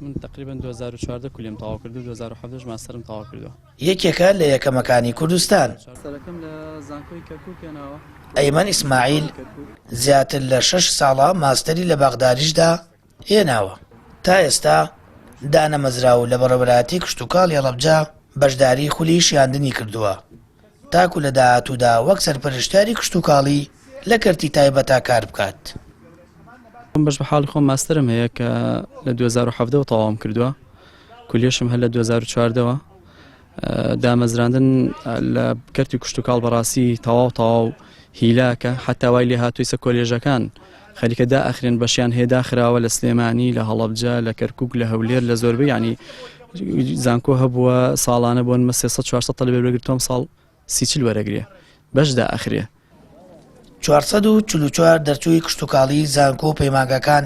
من تقریبا 2014 کلیم تەواو کردو 2017 ماسترم تەواو کردووە. یەکێکە لە یەکەمەکانی کوردستان. سەرەکەم لە زانکۆی کەرکووکێناوە. ئەیمەن ئیسماعیل زیاتر لە 6 ساڵە ماستەری لە بەغدادیشدا هێناوە. تا ئێستا دانەمەزراو لە بەڕێوەبەرایەتی کشتوکاڵی هەڵەبجە بەشداری خولی شیاندنی کردووە. تاکو لە داهاتوودا وەک سەرپەرشتیاری کشتوکاڵی لە کەرتی تایبەتا کار بکات. بەش بە حاڵی خۆم ماسترم هەیە کە لە 2017 تەواوم کردووە. کولیشم هەر لە 2014ەوە. دامەزراندن لە کەرتی کشتوکاڵ بەڕاستی تەواو هیلاکە حتا وای لێ هاتووی سە کۆلێژەکان خەریکە دائەخرێن بەشیان هێدا خراوە لە سلێمانی لە هەڵەبجە لە کەرکووک لە هەولێر لە زۆربەی ینی زانکۆ هەبووە ساڵانە بۆن مە 300-400 تەلەبێ وەرەگرتووەم ساڵ 30 وەرەگرێ بەش دائەخرێ. 444 دەرچووی کشتوکاڵی زانکۆ و پەیمانگەکان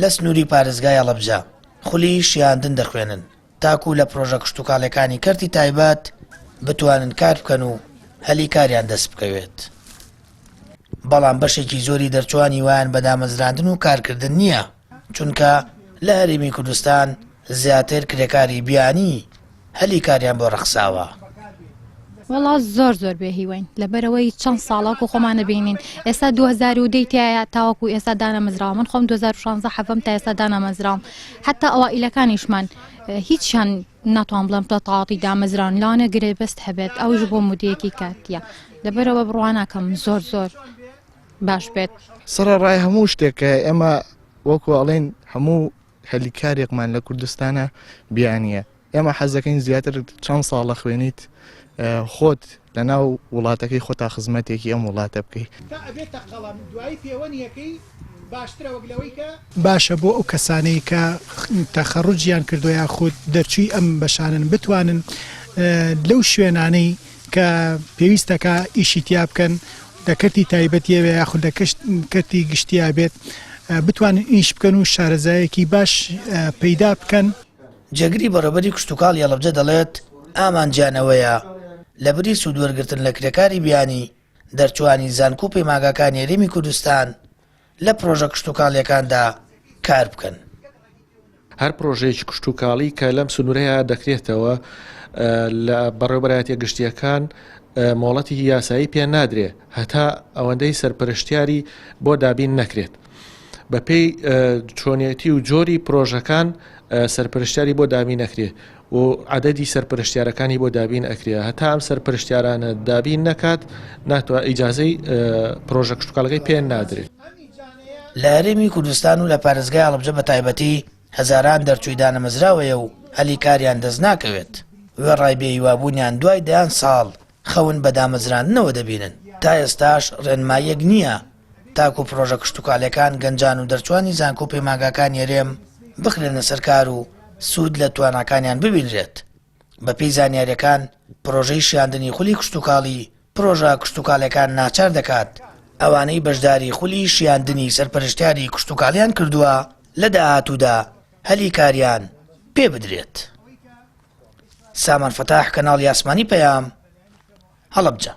لە سنووری پارێزگای هەڵەبجە خولی شیاندن دەخوێنن تاکو لە پرۆژە کشتوکاڵەکانی کەرتی تایبەت بتوانن کار بکەن و هەلی کاریان دەست بکەوێت. بەڵام بەشێکی زۆری دەرچوانی وایان بە دامەزراندن و کارکردن نییە چونکە لە هەرێمی کوردستان زیاتر کرێکاری بیانی هەلی کاریان بۆ ڕەخساوە. وڵا زۆر بێ هیوین لەبەرەوەی چەند ساڵاک و خۆمانە بینین ئێستا 2010 تایە تاوەکو ئێستا دانەمەزراوە من خۆم 2016 حەفەم تا ئێستا دانەمەزراوم حتا ئەوائیلەکانیشمان هیچیان ناتوان بڵێم تە تاڵی دامەزران لاانە گرێ بەست هەبێت ئەوش بۆ مودەیەکی کاتیە لەبەرەوە بڕواناکەم زۆر باش بێت. سەرەڕای هەموو شتێکە ئێمە وەکو ئەڵێن هەموو هەلیکارێکمان لە کوردستانە بیانیە ئێمە حەزەکەین زیاتر چەند ساڵە خوێنیت خۆت لە ناو وڵاتەکەی خۆتا خزمەتێکی ئەم وڵاتە بکەیت. باشە بۆ ئەو کەسانەی کە تەخەڕوجیان کردویان خۆت دەرچووی ئەم بەشانن بتوانن لەو شوێنانەی کە پێویستەکە ئیشی تیا بکەن دەکەتی تایبەتیەوە یاخود دەکەتی گشتیا بێت بتوانن ئیش بکەن و شارەزایەکی باش پەیدا بکەن. جەگری بەڕێوەبەری کشتوکاڵی هەڵەبجە دەڵێت ئامانجانەوەیە لە بری سوودوەرگرتن لە کرێکاری بیانی دەرچوانی زانکۆ و پەیمانگەکانی هەرێمی کوردستان لە پرۆژە کشتوکاڵیەکاندا کار بکەن. هەر پرۆژەیەکی کشتوکاڵی کە لەم سنوورەیە دەکرێتەوە لە بەڕێوەبەرایەتیە گشتیەکان مۆڵەتی یاسایی پێ نادرێ هەتا ئەوەندەی سەرپەرشتیاری بۆ دابین نەکرێت. بەپێی چۆنیەتی و جۆری پرۆژەکان سەرپەرشتیاری بۆ دابین نەکرێت و عەدەدی سەرپەرشتیارەکانی بۆ دابین ئەکرێ هەتا ئەم سەرپەرشتیارانە دابین نەکات ناتوانێت ئیجازەی پرۆژە کشتوکاڵەکەی پێ نادرێت. لە هەرێمی کوردستان و لە پارێزگای هەڵەبجە بە تایبەتی هەزاران دەرچووی دانەمەزراوەیە و هەلی کاریان دەست ناکەوێت وێ ڕای بێهیوابوونیان دوای دەیان ساڵ خەون بە دامەزراندنەوە دەبینن. تا ئێستاش ڕێنماییەک نییە تاکو پرۆژە کشتوکاڵەکان گەنجان و دەرچوانی زانکۆ و پەیمانگەکان هەرێم بخرێنە سەرکار و سوود لە تواناکانیان ببینرێت. بەپێی زانیاریەکان پرۆژەی شیاندنی خولی کشتوکاڵی پرۆژە کشتوکاڵەکان ناچار دەکات ئەوانەی بەشداری خولی شیاندنی سەرپەرشتیاری کشتوکاڵیان کردووە لە داهاتوودا هەلی کاریان پێ بدرێت. سامان فەتاح کەناڵی ئاسمانی پەیام هەڵەبجە.